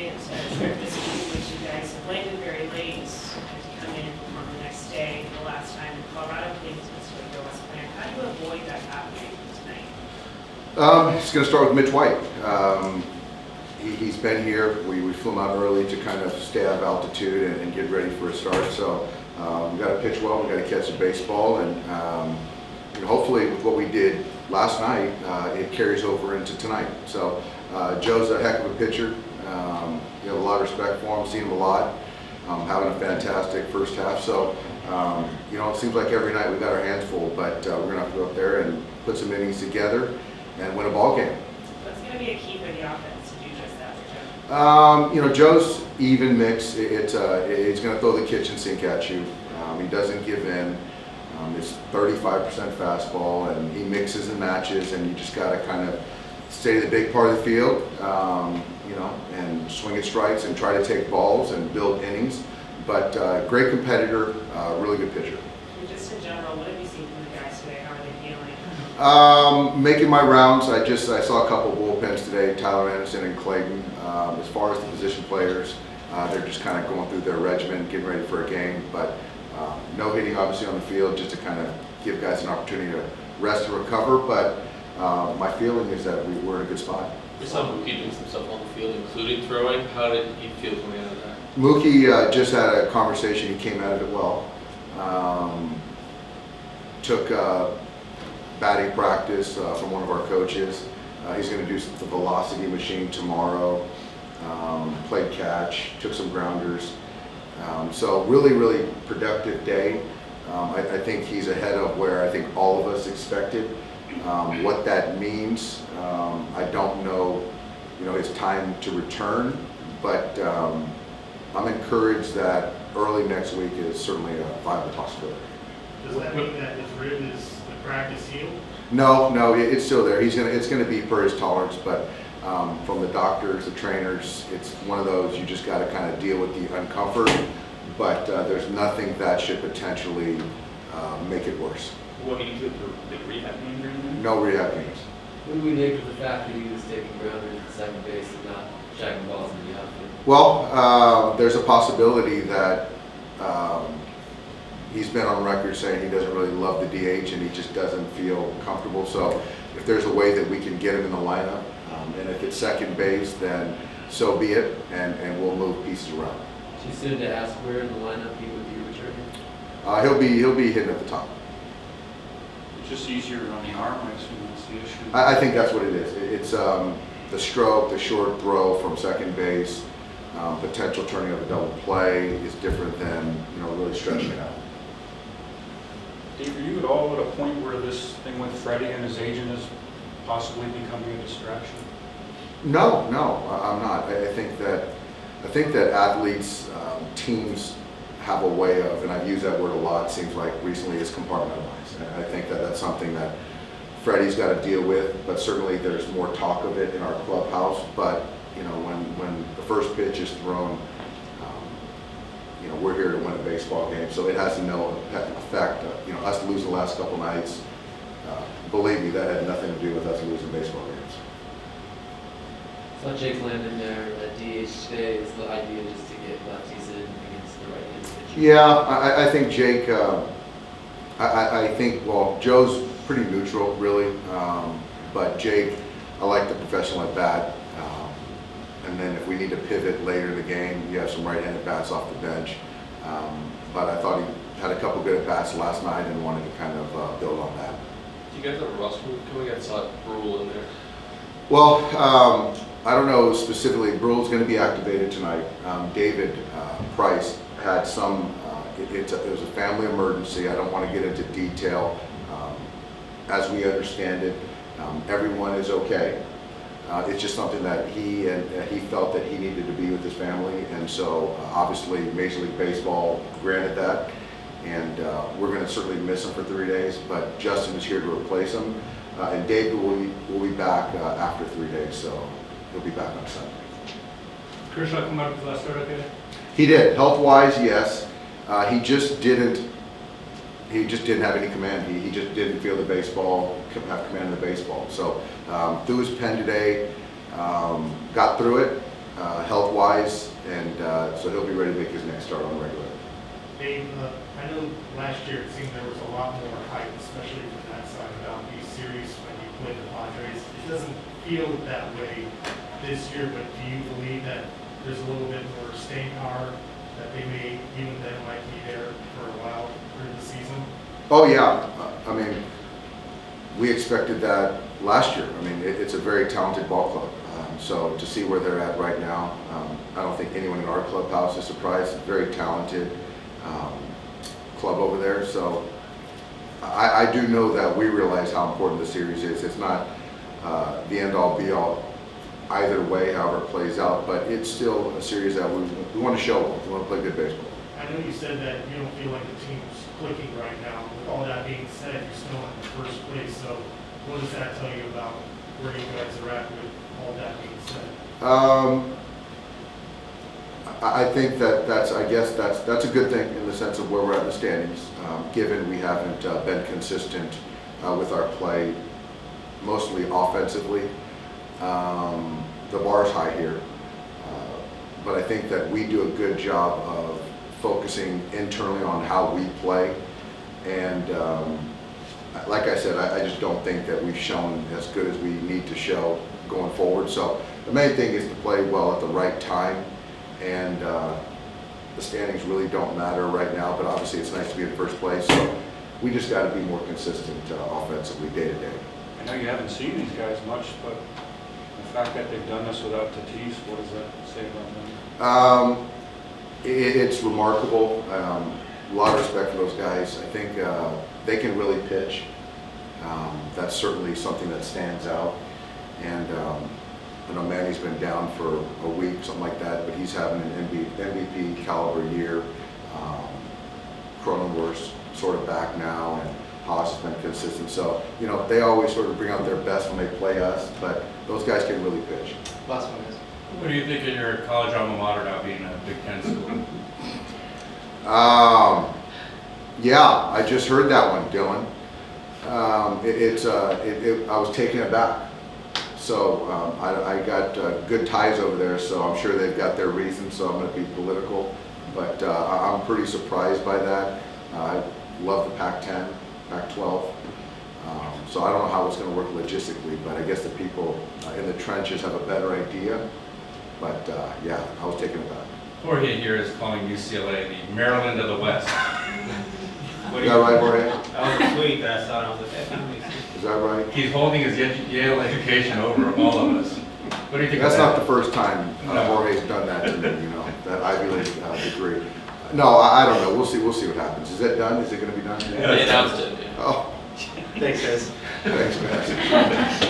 second trip this week, which you guys have landed very late to come in on the next day. The last time in Colorado, things must go as planned. How do you avoid that happening tonight? It's going to start with Mitch White. He's been here. We flew him out early to kind of stay out of altitude and get ready for a start. So we got to pitch well. We got to catch the baseball, and hopefully with what we did last night, it carries over into tonight. So Joe's a heck of a pitcher. You have a lot of respect for him. Seen him a lot. Having a fantastic first half. So it seems like every night we got our hands full, but we're going to have to go up there and put some innings together and win a ball game. What's going to be a key for the offense to do just that for Joe? Joe's even mix. It's going to throw the kitchen sink at you. He doesn't give in. It's 35% fastball, and he mixes and matches, and you just got to kind of stay the big part of the field, and swing at strikes and try to take balls and build innings. But great competitor, really good pitcher. And just in general, what have you seen from the guys today? How are they feeling? Making my rounds. I saw a couple of bullpens today, Tyler Anderson and Clayton. As far as the position players, they're just kind of going through their regimen, getting ready for a game. But no hitting obviously on the field, just to kind of give guys an opportunity to rest and recover. But my feeling is that we're in a good spot. We saw Mookie doing some stuff on the field, including throwing. How did he feel coming out of that? Mookie just had a conversation. He came out of it well. Took batting practice from one of our coaches. He's going to do the velocity machine tomorrow. Played catch, took some grounders. So really, really productive day. I think he's ahead of where I think all of us expected. What that means, I don't know, his time to return, but I'm encouraged that early next week is certainly a viable possibility. Does that mean that his rib is the practice healed? No, it's still there. It's going to be per his tolerance, but from the doctors, the trainers, it's one of those you just got to kind of deal with the uncomfort, but there's nothing that should potentially make it worse. What do you do with the rehab game during that? No rehab games. What do we make of the fact that he was taking grounders at second base and not checking balls in the outfield? Well, there's a possibility that he's been on record saying he doesn't really love the DH and he just doesn't feel comfortable. So if there's a way that we can get him in the lineup, and if it's second base, then so be it, and we'll move pieces around. Too soon to ask where in the lineup he would be returning? He'll be hitting at the top. It's just easier on the arm, I assume that's the issue. I think that's what it is. It's the stroke, the short throw from second base, potential turning of a double play is different than really stretching it out. Dave, are you at all at a point where this thing with Freddie and his agent is possibly becoming a distraction? No, I'm not. I think that athletes, teams have a way of, and I've used that word a lot, it seems like recently, is compartmentalize. And I think that that's something that Freddie's got to deal with, but certainly there's more talk of it in our clubhouse. But when the first pitch is thrown, we're here to win a baseball game, so it has no effect. Us losing the last couple nights, believe me, that had nothing to do with us losing baseball games. Saw Jake Landon there at DH today. Is the idea just to get lefties in against the right-handed pitcher? Yeah, I think Jake. I think Joe's pretty neutral, really, but Jake, I like the professional at bat. And then if we need to pivot later in the game, you have some right-handed bats off the bench. But I thought he had a couple good at-bats last night and wanted to kind of build on that. Do you guys have a roster move coming? I saw Brule in there. Well, I don't know specifically. Brule's going to be activated tonight. David Price had some, it was a family emergency. I don't want to get into detail. As we understand it, everyone is okay. It's just something that he felt that he needed to be with his family, and so obviously Major League Baseball granted that, and we're going to certainly miss him for 3 days. But Justin is here to replace him, and David will be back after 3 days, so he'll be back on Sunday. Kershaw come out of his last start okay? He did. Health-wise, yes. He just didn't have any command. He just didn't feel the baseball, have command of the baseball. So threw his pen today, got through it. health-wise, and so he'll be ready to make his next start on the regular. Dave, I know last year it seemed there was a lot more hype, especially from that side about these series when you played the Padres. It doesn't feel that way this year, but do you believe that there's a little bit more staying power, that they may, even then, might be there for a while through the season? Oh, yeah. I mean, we expected that last year. I mean, it's a very talented ball club. So to see where they're at right now, I don't think anyone in our clubhouse is surprised. Very talented club over there. So I do know that we realize how important the series is. It's not the end-all, be-all either way, however it plays out, but it's still a series that we want to show. We want to play good baseball. I know you said that you don't feel like the team's clicking right now. With all that being said, you're still in first place. So what does that tell you about where you guys are at with all that being said? I think that's a good thing in the sense of where we're at in the standings, given we haven't been consistent with our play, mostly offensively. The bar's high here, but I think that we do a good job of focusing internally on how we play, and like I said, I just don't think that we've shown as good as we need to show going forward. So the main thing is to play well at the right time, and the standings really don't matter right now, but obviously it's nice to be in first place, so we just got to be more consistent offensively day to day. I know you haven't seen these guys much, but the fact that they've done this without Tatis, what does that say about them? It's remarkable. A lot of respect for those guys. I think they can really pitch. That's certainly something that stands out. And I know Manny's been down for a week, something like that, but he's having an MVP caliber year. Cronenworth's sort of back now, and Haas has been consistent. So, you know, they always sort of bring out their best when they play us, but those guys can really pitch. Last one is. What do you think of your college alma mater now being a Big Ten school? Yeah, I just heard that one, Dylan. I was taken aback. So I got good ties over there, so I'm sure they've got their reasons, so I'm going to be political. But I'm pretty surprised by that. I love the Pac-10, Pac-12. So I don't know how it's going to work logistically, but I guess the people in the trenches have a better idea. But yeah, I was taken aback. Jorge here is calling UCLA the Maryland of the West. Is that right, Jorge? That was a tweet that I saw, and I was like, that kind of Is that right? He's holding his Yale education over all of us. What do you think That's of not that? the first time No. Jorge's done that to me, you know, that Ivy League degree. No, I don't know. We'll see what happens. Is it done? Is it going to be done? They announced it, yeah. Oh, Thanks, guys. thanks, guys.